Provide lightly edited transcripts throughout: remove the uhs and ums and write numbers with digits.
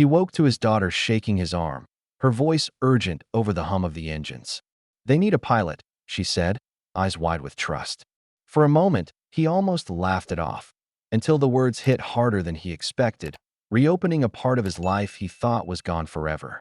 He woke to his daughter shaking his arm, her voice urgent over the hum of the engines. "They need a pilot," she said, eyes wide with trust. For a moment, he almost laughed it off, until the words hit harder than he expected, reopening a part of his life he thought was gone forever.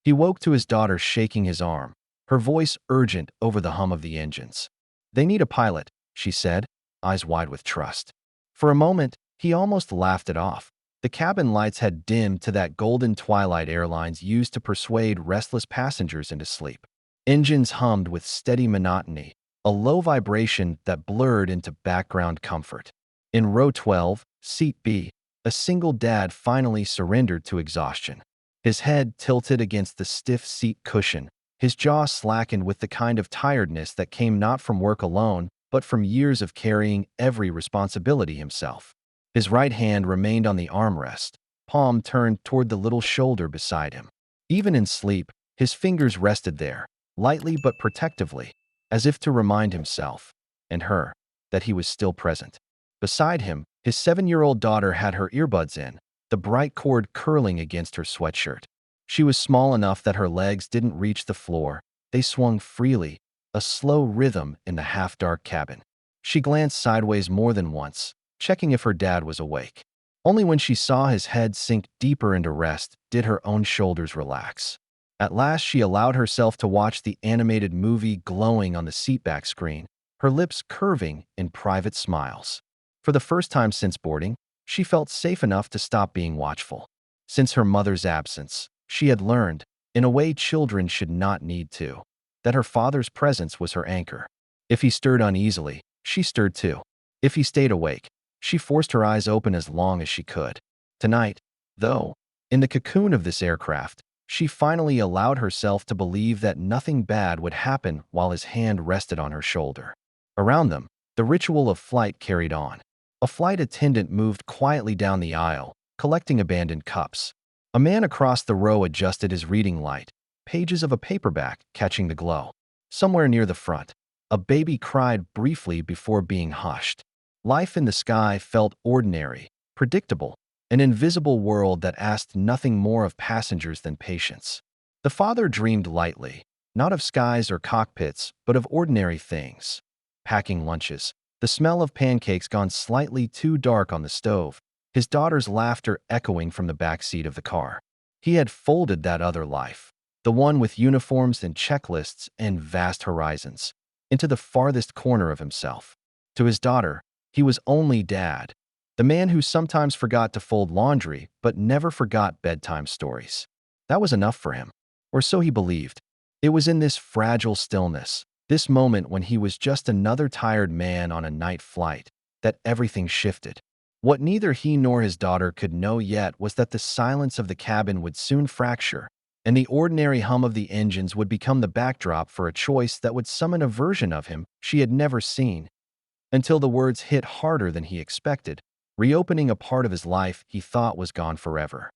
He woke to his daughter shaking his arm, her voice urgent over the hum of the engines. "They need a pilot," she said, eyes wide with trust. For a moment, he almost laughed it off. The cabin lights had dimmed to that golden twilight airlines used to persuade restless passengers into sleep. Engines hummed with steady monotony, a low vibration that blurred into background comfort. In row 12, seat B, a single dad finally surrendered to exhaustion. His head tilted against the stiff seat cushion, his jaw slackened with the kind of tiredness that came not from work alone, but from years of carrying every responsibility himself. His right hand remained on the armrest, palm turned toward the little shoulder beside him. Even in sleep, his fingers rested there, lightly but protectively, as if to remind himself, and her, that he was still present. Beside him, his 7-year-old daughter had her earbuds in, the bright cord curling against her sweatshirt. She was small enough that her legs didn't reach the floor. They swung freely, a slow rhythm in the half-dark cabin. She glanced sideways more than once, checking if her dad was awake. Only when she saw his head sink deeper into rest did her own shoulders relax. At last she allowed herself to watch the animated movie glowing on the seatback screen, her lips curving in private smiles. For the first time since boarding, she felt safe enough to stop being watchful. Since her mother's absence, she had learned, in a way children should not need to, that her father's presence was her anchor. If he stirred uneasily, she stirred too. If he stayed awake, she forced her eyes open as long as she could. Tonight, though, in the cocoon of this aircraft, she finally allowed herself to believe that nothing bad would happen while his hand rested on her shoulder. Around them, the ritual of flight carried on. A flight attendant moved quietly down the aisle, collecting abandoned cups. A man across the row adjusted his reading light, pages of a paperback catching the glow. Somewhere near the front, a baby cried briefly before being hushed. Life in the sky felt ordinary, predictable, an invisible world that asked nothing more of passengers than patience. The father dreamed lightly, not of skies or cockpits, but of ordinary things. Packing lunches, the smell of pancakes gone slightly too dark on the stove, his daughter's laughter echoing from the back seat of the car. He had folded that other life, the one with uniforms and checklists and vast horizons, into the farthest corner of himself. To his daughter, he was only dad, the man who sometimes forgot to fold laundry but never forgot bedtime stories. That was enough for him, or so he believed. It was in this fragile stillness, this moment when he was just another tired man on a night flight, that everything shifted. What neither he nor his daughter could know yet was that the silence of the cabin would soon fracture, and the ordinary hum of the engines would become the backdrop for a choice that would summon a version of him she had never seen. Until the words hit harder than he expected, reopening a part of his life he thought was gone forever.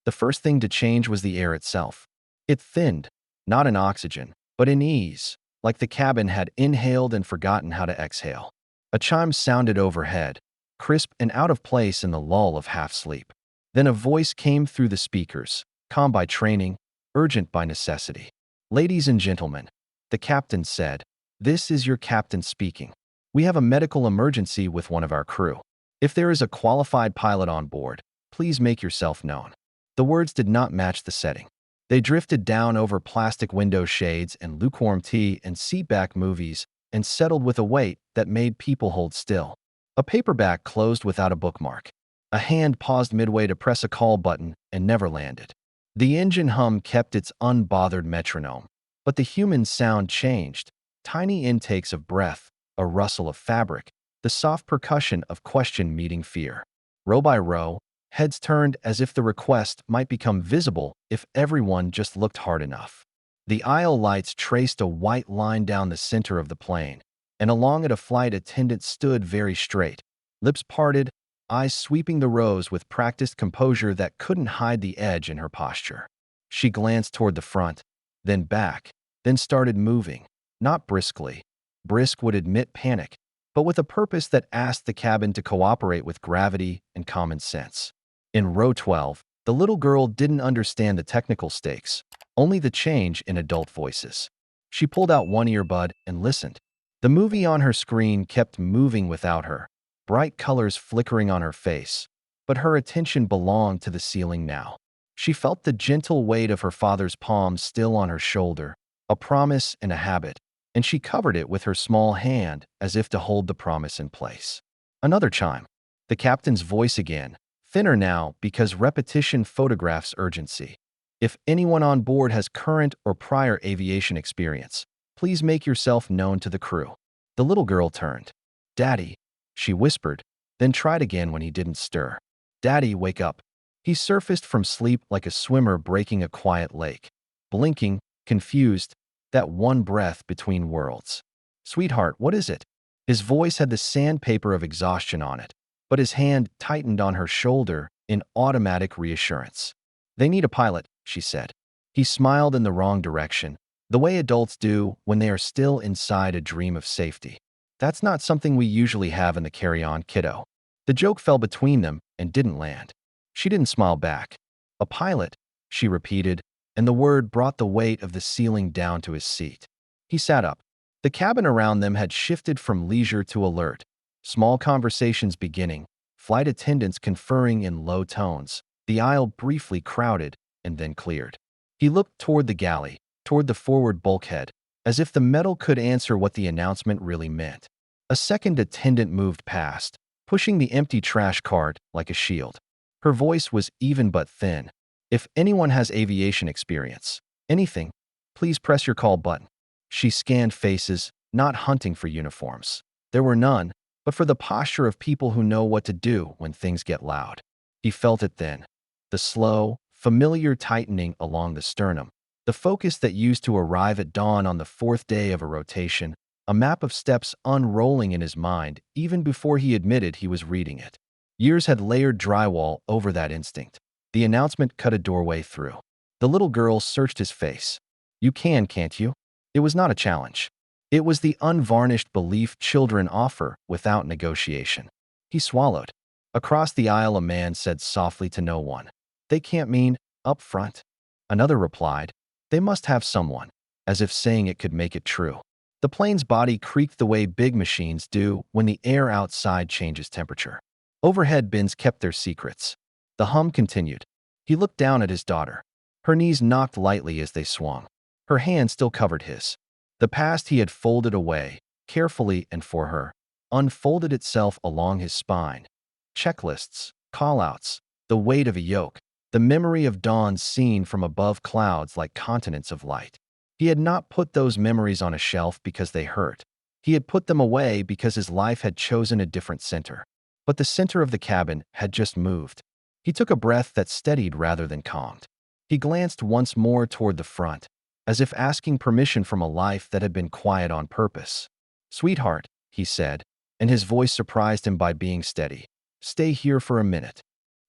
The first thing to change was the air itself. It thinned, not in oxygen, but in ease, like the cabin had inhaled and forgotten how to exhale. A chime sounded overhead, crisp and out of place in the lull of half-sleep. Then a voice came through the speakers, calm by training, urgent by necessity. "Ladies and gentlemen," the captain said, "this is your captain speaking. We have a medical emergency with one of our crew. If there is a qualified pilot on board, please make yourself known." The words did not match the setting. They drifted down over plastic window shades and lukewarm tea and seatback movies and settled with a weight that made people hold still. A paperback closed without a bookmark. A hand paused midway to press a call button and never landed. The engine hum kept its unbothered metronome, but the human sound changed. Tiny intakes of breath, a rustle of fabric, the soft percussion of question meeting fear. Row by row, heads turned as if the request might become visible if everyone just looked hard enough. The aisle lights traced a white line down the center of the plane, and along it a flight attendant stood very straight, lips parted, eyes sweeping the rows with practiced composure that couldn't hide the edge in her posture. She glanced toward the front, then back, then started moving, not briskly. Brisk would admit panic, but with a purpose that asked the cabin to cooperate with gravity and common sense. In row 12, The little girl didn't understand the technical stakes, only the change in adult voices. She pulled out one earbud and listened. The movie on her screen kept moving without her, bright colors flickering on her face, but her attention belonged to the ceiling now. She felt the gentle weight of her father's palm still on her shoulder, a promise and a habit, and she covered it with her small hand as if to hold the promise in place. Another chime. The captain's voice again, thinner now because repetition photographs urgency. If anyone on board has current or prior aviation experience, please make yourself known to the crew. The little girl turned. Daddy, she whispered, then tried again when he didn't stir. Daddy, wake up. He surfaced from sleep like a swimmer breaking a quiet lake, blinking, confused, that one breath between worlds. Sweetheart, what is it? His voice had the sandpaper of exhaustion on it, but his hand tightened on her shoulder in automatic reassurance. They need a pilot, she said. He smiled in the wrong direction, the way adults do when they are still inside a dream of safety. That's not something we usually have in the carry-on, kiddo. The joke fell between them and didn't land. She didn't smile back. A pilot, she repeated, and the word brought the weight of the ceiling down to his seat. He sat up. The cabin around them had shifted from leisure to alert, small conversations beginning, flight attendants conferring in low tones, the aisle briefly crowded and then cleared. He looked toward the galley, toward the forward bulkhead, as if the metal could answer what the announcement really meant. A second attendant moved past, pushing the empty trash cart like a shield. Her voice was even but thin. If anyone has aviation experience, anything, please press your call button. She scanned faces, not hunting for uniforms. There were none, but for the posture of people who know what to do when things get loud. He felt it then. The slow, familiar tightening along the sternum. The focus that used to arrive at dawn on the fourth day of a rotation, a map of steps unrolling in his mind even before he admitted he was reading it. Years had layered drywall over that instinct. The announcement cut a doorway through. The little girl searched his face. You can, can't you? It was not a challenge. It was the unvarnished belief children offer without negotiation. He swallowed. Across the aisle a man said softly to no one, They can't mean, up front. Another replied, They must have someone, as if saying it could make it true. The plane's body creaked the way big machines do when the air outside changes temperature. Overhead bins kept their secrets. The hum continued. He looked down at his daughter. Her knees knocked lightly as they swung. Her hand still covered his. The past he had folded away, carefully and for her, unfolded itself along his spine. Checklists, call-outs, the weight of a yoke, the memory of dawn seen from above clouds like continents of light. He had not put those memories on a shelf because they hurt. He had put them away because his life had chosen a different center. But the center of the cabin had just moved. He took a breath that steadied rather than calmed. He glanced once more toward the front, as if asking permission from a life that had been quiet on purpose. Sweetheart, he said, and his voice surprised him by being steady. Stay here for a minute.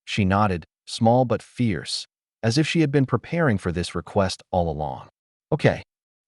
She nodded, small but fierce, as if she had been preparing for this request all along. Okay.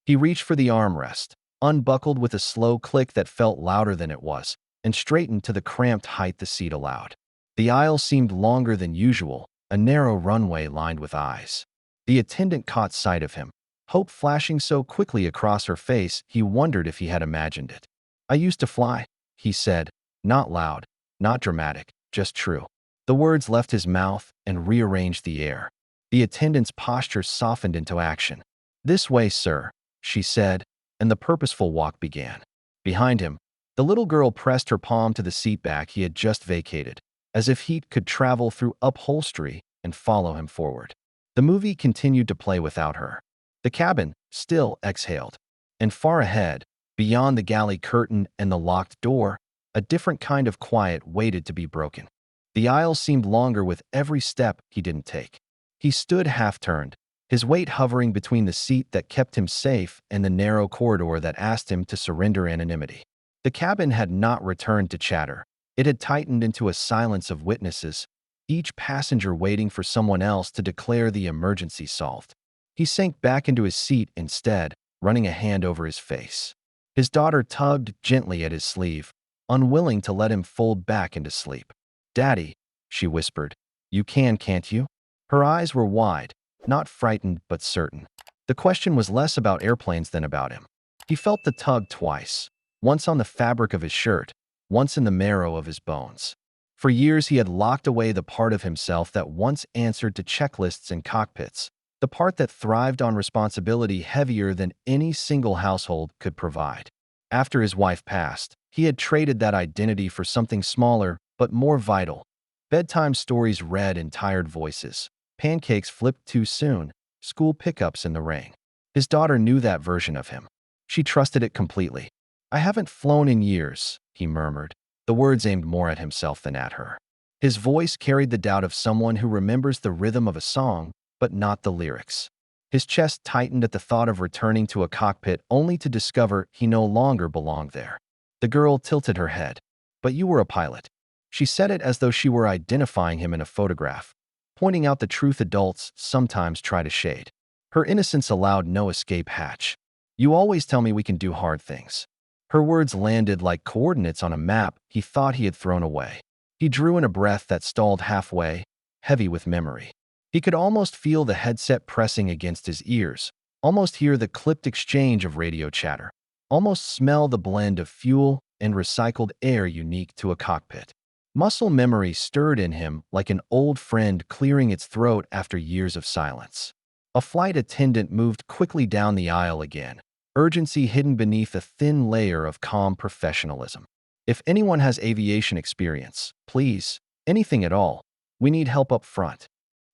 He reached for the armrest, unbuckled with a slow click that felt louder than it was, and straightened to the cramped height the seat allowed. The aisle seemed longer than usual, a narrow runway lined with eyes. The attendant caught sight of him, hope flashing so quickly across her face he wondered if he had imagined it. I used to fly, he said, not loud, not dramatic, just true. The words left his mouth and rearranged the air. The attendant's posture softened into action. This way, sir, she said, and the purposeful walk began. Behind him, the little girl pressed her palm to the seat back he had just vacated, as if heat could travel through upholstery and follow him forward. The movie continued to play without her. The cabin still exhaled, and far ahead, beyond the galley curtain and the locked door, a different kind of quiet waited to be broken. The aisle seemed longer with every step he didn't take. He stood half-turned, his weight hovering between the seat that kept him safe and the narrow corridor that asked him to surrender anonymity. The cabin had not returned to chatter. It had tightened into a silence of witnesses, each passenger waiting for someone else to declare the emergency solved. He sank back into his seat instead, running a hand over his face. His daughter tugged gently at his sleeve, unwilling to let him fold back into sleep. Daddy, she whispered, you can, can't you? Her eyes were wide, not frightened but certain. The question was less about airplanes than about him. He felt the tug twice, once on the fabric of his shirt, once in the marrow of his bones. For years he had locked away the part of himself that once answered to checklists and cockpits, the part that thrived on responsibility heavier than any single household could provide. After his wife passed, he had traded that identity for something smaller but more vital. Bedtime stories read in tired voices, pancakes flipped too soon, school pickups in the rain. His daughter knew that version of him. She trusted it completely. "I haven't flown in years," he murmured, the words aimed more at himself than at her. His voice carried the doubt of someone who remembers the rhythm of a song, but not the lyrics. His chest tightened at the thought of returning to a cockpit only to discover he no longer belonged there. The girl tilted her head. "But you were a pilot." She said it as though she were identifying him in a photograph, pointing out the truth adults sometimes try to shade. Her innocence allowed no escape hatch. "You always tell me we can do hard things." Her words landed like coordinates on a map he thought he had thrown away. He drew in a breath that stalled halfway, heavy with memory. He could almost feel the headset pressing against his ears, almost hear the clipped exchange of radio chatter, almost smell the blend of fuel and recycled air unique to a cockpit. Muscle memory stirred in him like an old friend clearing its throat after years of silence. A flight attendant moved quickly down the aisle again, urgency hidden beneath a thin layer of calm professionalism. "If anyone has aviation experience, please, anything at all, we need help up front."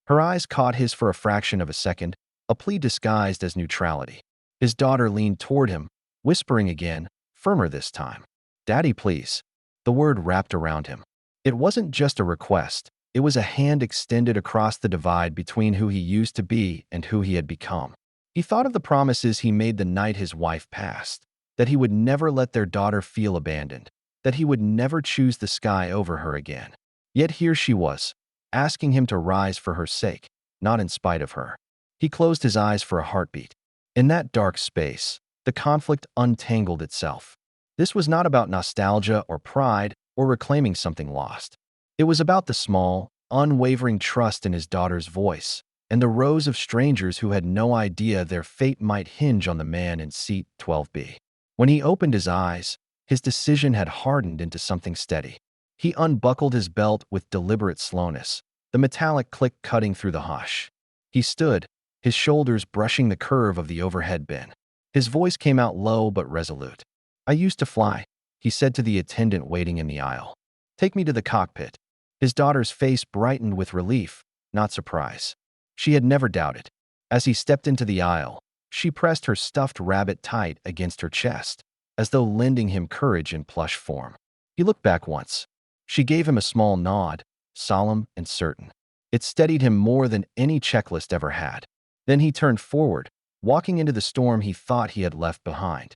Her eyes caught his for a fraction of a second, a plea disguised as neutrality. His daughter leaned toward him, whispering again, firmer this time. "Daddy, please." The word wrapped around him. It wasn't just a request, it was a hand extended across the divide between who he used to be and who he had become. He thought of the promises he made the night his wife passed, that he would never let their daughter feel abandoned, that he would never choose the sky over her again. Yet here she was, asking him to rise for her sake, not in spite of her. He closed his eyes for a heartbeat. In that dark space, the conflict untangled itself. This was not about nostalgia or pride or reclaiming something lost. It was about the small, unwavering trust in his daughter's voice and the rows of strangers who had no idea their fate might hinge on the man in seat 12B. When he opened his eyes, his decision had hardened into something steady. He unbuckled his belt with deliberate slowness, the metallic click cutting through the hush. He stood, his shoulders brushing the curve of the overhead bin. His voice came out low but resolute. "I used to fly," he said to the attendant waiting in the aisle. "Take me to the cockpit." His daughter's face brightened with relief, not surprise. She had never doubted. As he stepped into the aisle, she pressed her stuffed rabbit tight against her chest, as though lending him courage in plush form. He looked back once. She gave him a small nod, solemn and certain. It steadied him more than any checklist ever had. Then he turned forward, walking into the storm he thought he had left behind.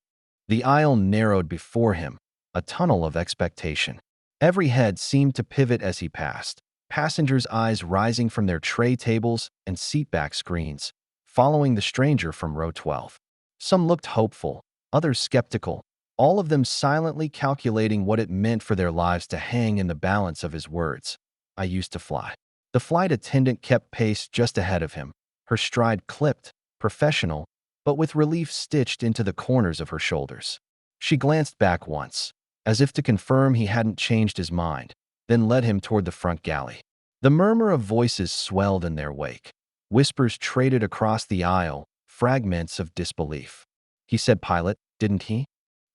The aisle narrowed before him, a tunnel of expectation. Every head seemed to pivot as he passed, passengers' eyes rising from their tray tables and seatback screens, following the stranger from row 12. Some looked hopeful, others skeptical, all of them silently calculating what it meant for their lives to hang in the balance of his words. "I used to fly." The flight attendant kept pace just ahead of him, her stride clipped, professional, but with relief stitched into the corners of her shoulders. She glanced back once, as if to confirm he hadn't changed his mind, then led him toward the front galley. The murmur of voices swelled in their wake. Whispers traded across the aisle, fragments of disbelief. "He said pilot, didn't he?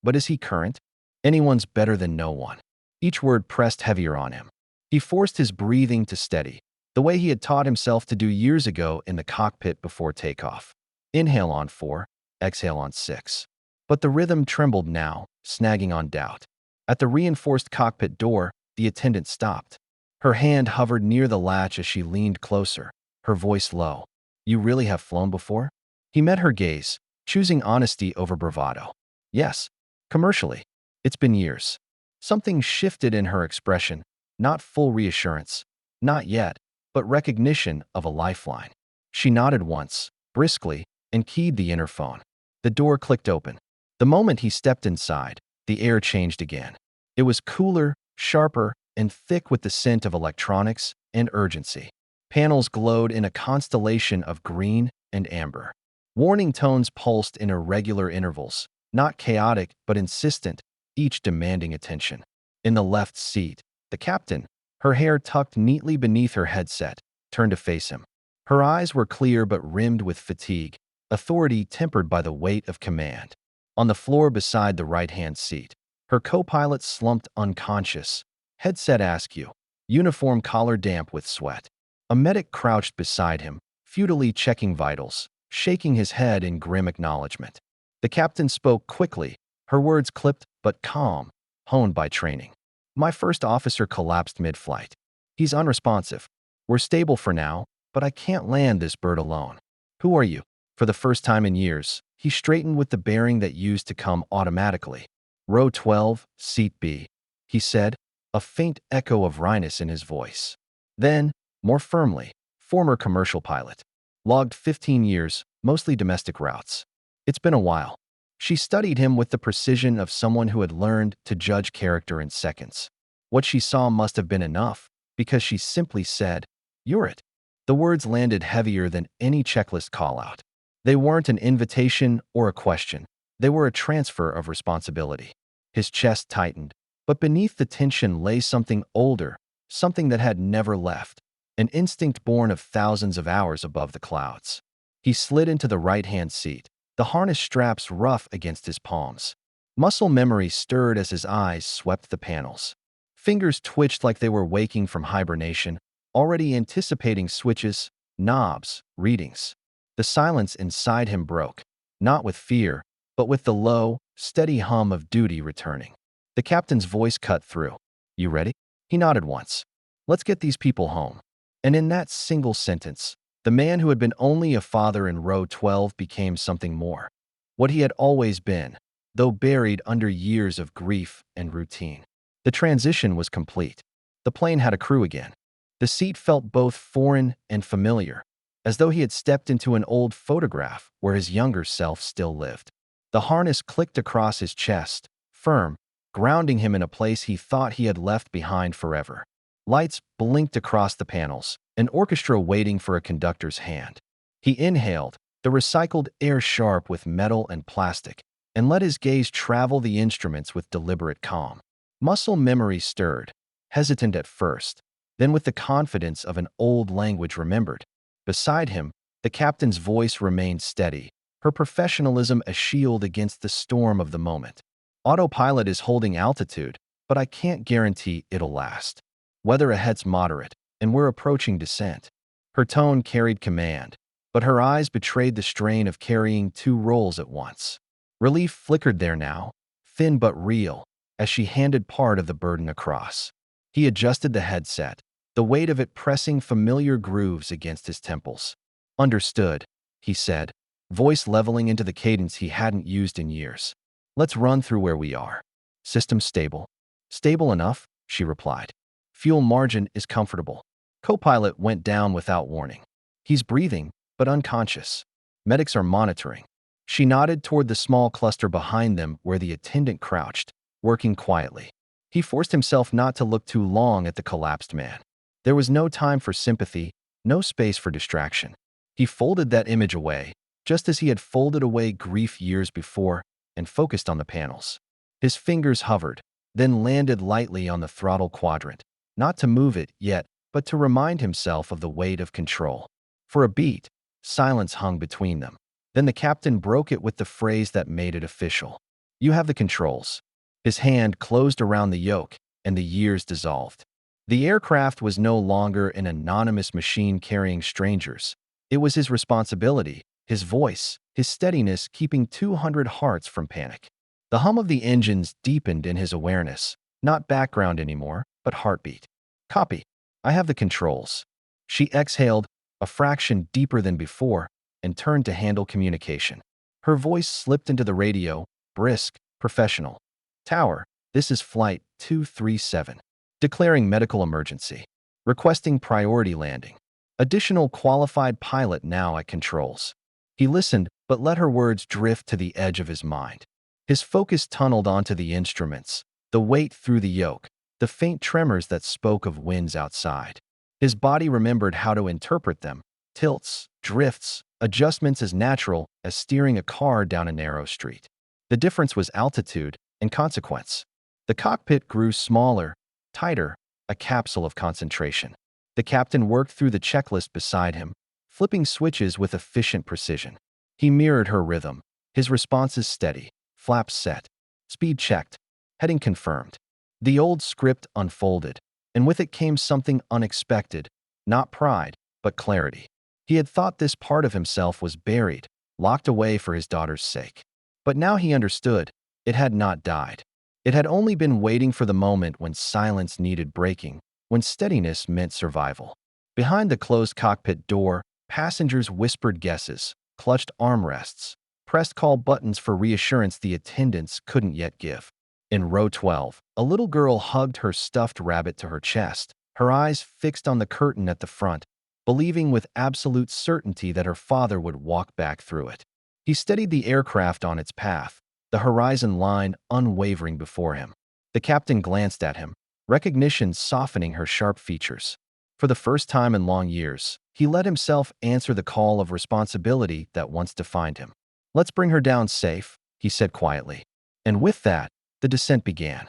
But is he current? Anyone's better than no one." Each word pressed heavier on him. He forced his breathing to steady, the way he had taught himself to do years ago in the cockpit before takeoff. Inhale on 4, exhale on 6. But the rhythm trembled now, snagging on doubt. At the reinforced cockpit door, the attendant stopped. Her hand hovered near the latch as she leaned closer, her voice low. "You really have flown before?" He met her gaze, choosing honesty over bravado. "Yes, commercially. It's been years." Something shifted in her expression, not full reassurance, not yet, but recognition of a lifeline. She nodded once, briskly, and keyed the interphone. The door clicked open. The moment he stepped inside, the air changed again. It was cooler, sharper, and thick with the scent of electronics and urgency. Panels glowed in a constellation of green and amber. Warning tones pulsed in irregular intervals, not chaotic but insistent, each demanding attention. In the left seat, the captain, her hair tucked neatly beneath her headset, turned to face him. Her eyes were clear but rimmed with fatigue, authority tempered by the weight of command. On the floor beside the right-hand seat, her co-pilot slumped unconscious, headset askew, uniform collar damp with sweat. A medic crouched beside him, futilely checking vitals, shaking his head in grim acknowledgement. The captain spoke quickly, her words clipped but calm, honed by training. My first officer collapsed mid-flight. He's unresponsive. We're stable for now, but I can't land this bird alone. Who are you? For the first time in years, he straightened with the bearing that used to come automatically. Row 12, seat B, he said, a faint echo of wryness in his voice. Then, more firmly, former commercial pilot. Logged 15 years, mostly domestic routes. It's been a while. She studied him with the precision of someone who had learned to judge character in seconds. What she saw must have been enough, because she simply said, "You're it." The words landed heavier than any checklist call-out. They weren't an invitation or a question. They were a transfer of responsibility. His chest tightened, but beneath the tension lay something older, something that had never left, an instinct born of thousands of hours above the clouds. He slid into the right-hand seat, the harness straps rough against his palms. Muscle memory stirred as his eyes swept the panels. Fingers twitched like they were waking from hibernation, already anticipating switches, knobs, readings. The silence inside him broke, not with fear, but with the low, steady hum of duty returning. The captain's voice cut through. You ready? He nodded once. Let's get these people home. And in that single sentence, the man who had been only a father in row 12 became something more. What he had always been, though buried under years of grief and routine. The transition was complete. The plane had a crew again. The seat felt both foreign and familiar, as though he had stepped into an old photograph where his younger self still lived. The harness clicked across his chest, firm, grounding him in a place he thought he had left behind forever. Lights blinked across the panels, an orchestra waiting for a conductor's hand. He inhaled, the recycled air sharp with metal and plastic, and let his gaze travel the instruments with deliberate calm. Muscle memory stirred, hesitant at first, then with the confidence of an old language remembered. Beside him, the captain's voice remained steady, her professionalism a shield against the storm of the moment. Autopilot is holding altitude, but I can't guarantee it'll last. Weather ahead's moderate, and we're approaching descent. Her tone carried command, but her eyes betrayed the strain of carrying two roles at once. Relief flickered there now, thin but real, as she handed part of the burden across. He adjusted the headset, the weight of it pressing familiar grooves against his temples. Understood, he said, voice leveling into the cadence he hadn't used in years. Let's run through where we are. System stable. Stable enough, she replied. Fuel margin is comfortable. Co-pilot went down without warning. He's breathing, but unconscious. Medics are monitoring. She nodded toward the small cluster behind them where the attendant crouched, working quietly. He forced himself not to look too long at the collapsed man. There was no time for sympathy, no space for distraction. He folded that image away, just as he had folded away grief years before, and focused on the panels. His fingers hovered, then landed lightly on the throttle quadrant, not to move it yet, but to remind himself of the weight of control. For a beat, silence hung between them. Then the captain broke it with the phrase that made it official. You have the controls. His hand closed around the yoke, and the years dissolved. The aircraft was no longer an anonymous machine carrying strangers. It was his responsibility, his voice, his steadiness keeping 200 hearts from panic. The hum of the engines deepened in his awareness, not background anymore, but heartbeat. Copy. I have the controls. She exhaled, a fraction deeper than before, and turned to handle communication. Her voice slipped into the radio, brisk, professional. Tower, this is Flight 237. Declaring medical emergency. Requesting priority landing. Additional qualified pilot now at controls. He listened, but let her words drift to the edge of his mind. His focus tunneled onto the instruments, the weight through the yoke, the faint tremors that spoke of winds outside. His body remembered how to interpret them: tilts, drifts, adjustments as natural as steering a car down a narrow street. The difference was altitude and consequence. The cockpit grew smaller, tighter, a capsule of concentration. The captain worked through the checklist beside him, flipping switches with efficient precision. He mirrored her rhythm, his responses steady, flaps set, speed checked, heading confirmed. The old script unfolded, and with it came something unexpected, not pride, but clarity. He had thought this part of himself was buried, locked away for his daughter's sake. But now he understood, it had not died. It had only been waiting for the moment when silence needed breaking, when steadiness meant survival. Behind the closed cockpit door, passengers whispered guesses, clutched armrests, pressed call buttons for reassurance the attendants couldn't yet give. In row 12, a little girl hugged her stuffed rabbit to her chest, her eyes fixed on the curtain at the front, believing with absolute certainty that her father would walk back through it. He steadied the aircraft on its path, the horizon line unwavering before him. The captain glanced at him, recognition softening her sharp features. For the first time in long years, he let himself answer the call of responsibility that once defined him. "Let's bring her down safe," he said quietly. And with that, the descent began.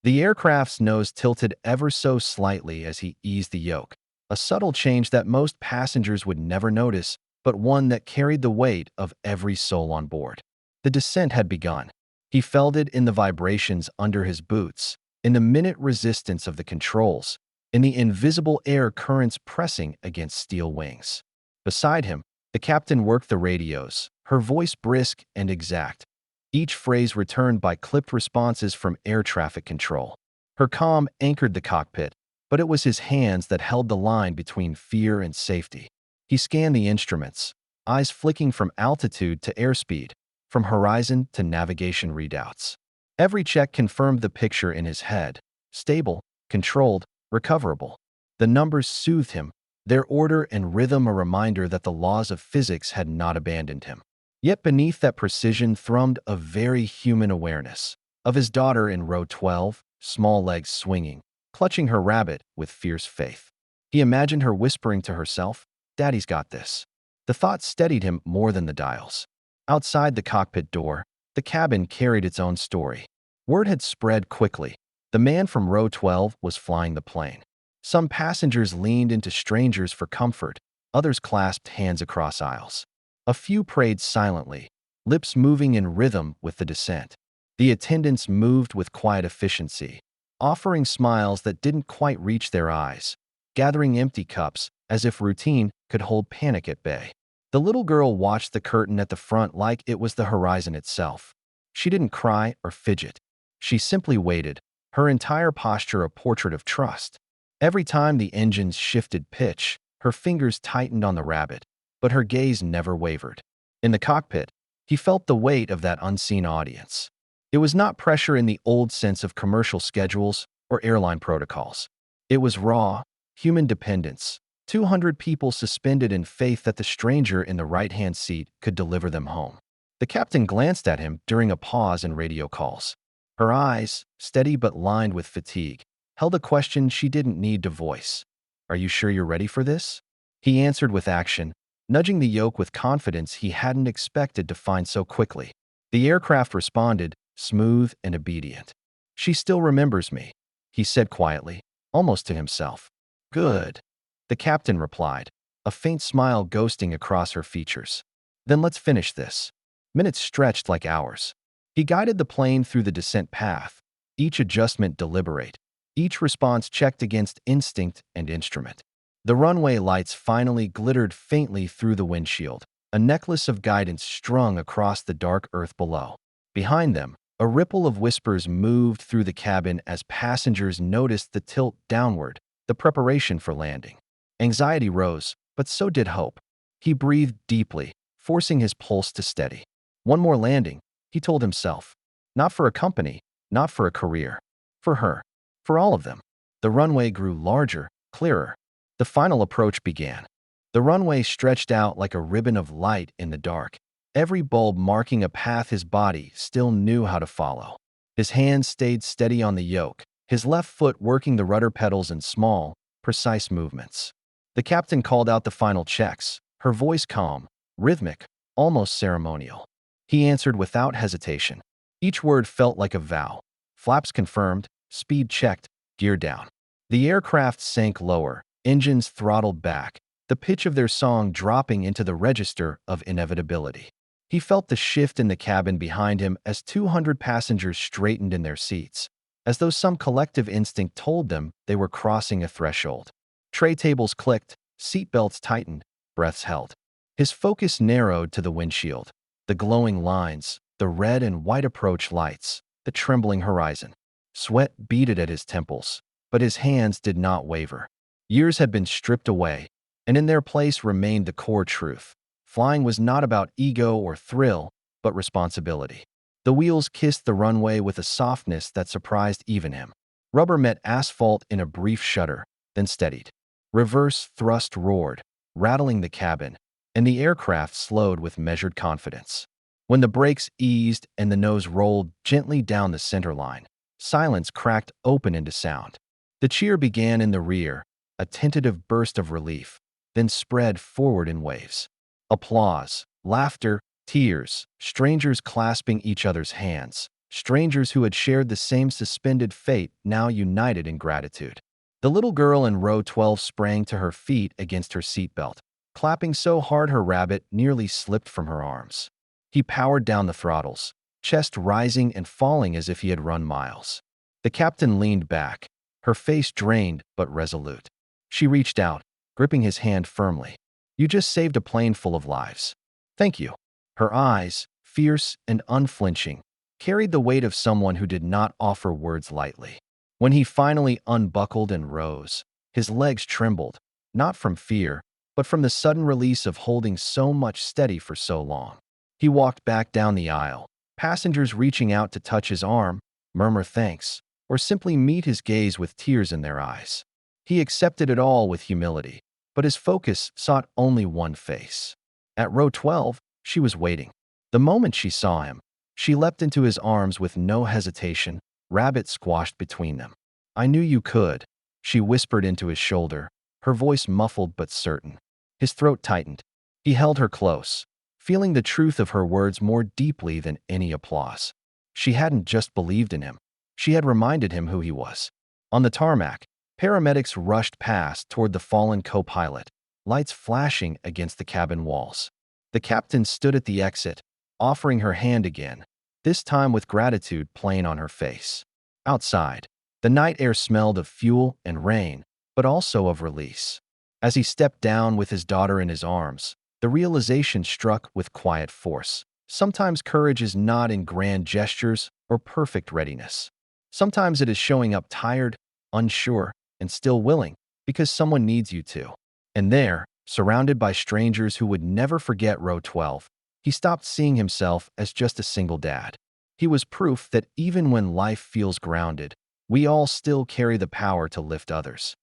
The aircraft's nose tilted ever so slightly as he eased the yoke, a subtle change that most passengers would never notice, but one that carried the weight of every soul on board. The descent had begun. He felt it in the vibrations under his boots, in the minute resistance of the controls, in the invisible air currents pressing against steel wings. Beside him, the captain worked the radios, her voice brisk and exact, each phrase returned by clipped responses from air traffic control. Her calm anchored the cockpit, but it was his hands that held the line between fear and safety. He scanned the instruments, eyes flicking from altitude to airspeed, from horizon to navigation readouts. Every check confirmed the picture in his head: stable, controlled, recoverable. The numbers soothed him, their order and rhythm a reminder that the laws of physics had not abandoned him. Yet beneath that precision thrummed a very human awareness of his daughter in row 12, small legs swinging, clutching her rabbit with fierce faith. He imagined her whispering to herself, "Daddy's got this." The thought steadied him more than the dials. Outside the cockpit door, the cabin carried its own story. Word had spread quickly. The man from row 12 was flying the plane. Some passengers leaned into strangers for comfort, others clasped hands across aisles. A few prayed silently, lips moving in rhythm with the descent. The attendants moved with quiet efficiency, offering smiles that didn't quite reach their eyes, gathering empty cups as if routine could hold panic at bay. The little girl watched the curtain at the front like it was the horizon itself. She didn't cry or fidget. She simply waited, her entire posture a portrait of trust. Every time the engines shifted pitch, her fingers tightened on the rabbit, but her gaze never wavered. In the cockpit, he felt the weight of that unseen audience. It was not pressure in the old sense of commercial schedules or airline protocols. It was raw, human dependence. 200 people suspended in faith that the stranger in the right-hand seat could deliver them home. The captain glanced at him during a pause in radio calls. Her eyes, steady but lined with fatigue, held a question she didn't need to voice. "Are you sure you're ready for this?" He answered with action, nudging the yoke with confidence he hadn't expected to find so quickly. The aircraft responded, smooth and obedient. "She still remembers me," he said quietly, almost to himself. "Good," the captain replied, a faint smile ghosting across her features. "Then let's finish this." Minutes stretched like hours. He guided the plane through the descent path, each adjustment deliberate, each response checked against instinct and instrument. The runway lights finally glittered faintly through the windshield, a necklace of guidance strung across the dark earth below. Behind them, a ripple of whispers moved through the cabin as passengers noticed the tilt downward, the preparation for landing. Anxiety rose, but so did hope. He breathed deeply, forcing his pulse to steady. One more landing, he told himself. Not for a company, not for a career. For her. For all of them. The runway grew larger, clearer. The final approach began. The runway stretched out like a ribbon of light in the dark, every bulb marking a path his body still knew how to follow. His hands stayed steady on the yoke, his left foot working the rudder pedals in small, precise movements. The captain called out the final checks, her voice calm, rhythmic, almost ceremonial. He answered without hesitation. Each word felt like a vow. Flaps confirmed, speed checked, gear down. The aircraft sank lower, engines throttled back, the pitch of their song dropping into the register of inevitability. He felt the shift in the cabin behind him as 200 passengers straightened in their seats, as though some collective instinct told them they were crossing a threshold. Tray tables clicked, seatbelts tightened, breaths held. His focus narrowed to the windshield, the glowing lines, the red and white approach lights, the trembling horizon. Sweat beaded at his temples, but his hands did not waver. Years had been stripped away, and in their place remained the core truth. Flying was not about ego or thrill, but responsibility. The wheels kissed the runway with a softness that surprised even him. Rubber met asphalt in a brief shudder, then steadied. Reverse thrust roared, rattling the cabin, and the aircraft slowed with measured confidence. When the brakes eased and the nose rolled gently down the center line, silence cracked open into sound. The cheer began in the rear, a tentative burst of relief, then spread forward in waves. Applause, laughter, tears, strangers clasping each other's hands, strangers who had shared the same suspended fate now united in gratitude. The little girl in row 12 sprang to her feet against her seatbelt, clapping so hard her rabbit nearly slipped from her arms. He powered down the throttles, chest rising and falling as if he had run miles. The captain leaned back, her face drained but resolute. She reached out, gripping his hand firmly. "You just saved a plane full of lives. Thank you." Her eyes, fierce and unflinching, carried the weight of someone who did not offer words lightly. When he finally unbuckled and rose, his legs trembled, not from fear, but from the sudden release of holding so much steady for so long. He walked back down the aisle, passengers reaching out to touch his arm, murmur thanks, or simply meet his gaze with tears in their eyes. He accepted it all with humility, but his focus sought only one face. At row 12, she was waiting. The moment she saw him, she leapt into his arms with no hesitation, rabbit squashed between them. "I knew you could," she whispered into his shoulder, her voice muffled but certain. His throat tightened. He held her close, feeling the truth of her words more deeply than any applause. She hadn't just believed in him. She had reminded him who he was. On the tarmac, paramedics rushed past toward the fallen co-pilot, lights flashing against the cabin walls. The captain stood at the exit, offering her hand again, this time with gratitude plain on her face. Outside, the night air smelled of fuel and rain, but also of release. As he stepped down with his daughter in his arms, the realization struck with quiet force. Sometimes courage is not in grand gestures or perfect readiness. Sometimes it is showing up tired, unsure, and still willing, because someone needs you to. And there, surrounded by strangers who would never forget row 12, he stopped seeing himself as just a single dad. He was proof that even when life feels grounded, we all still carry the power to lift others.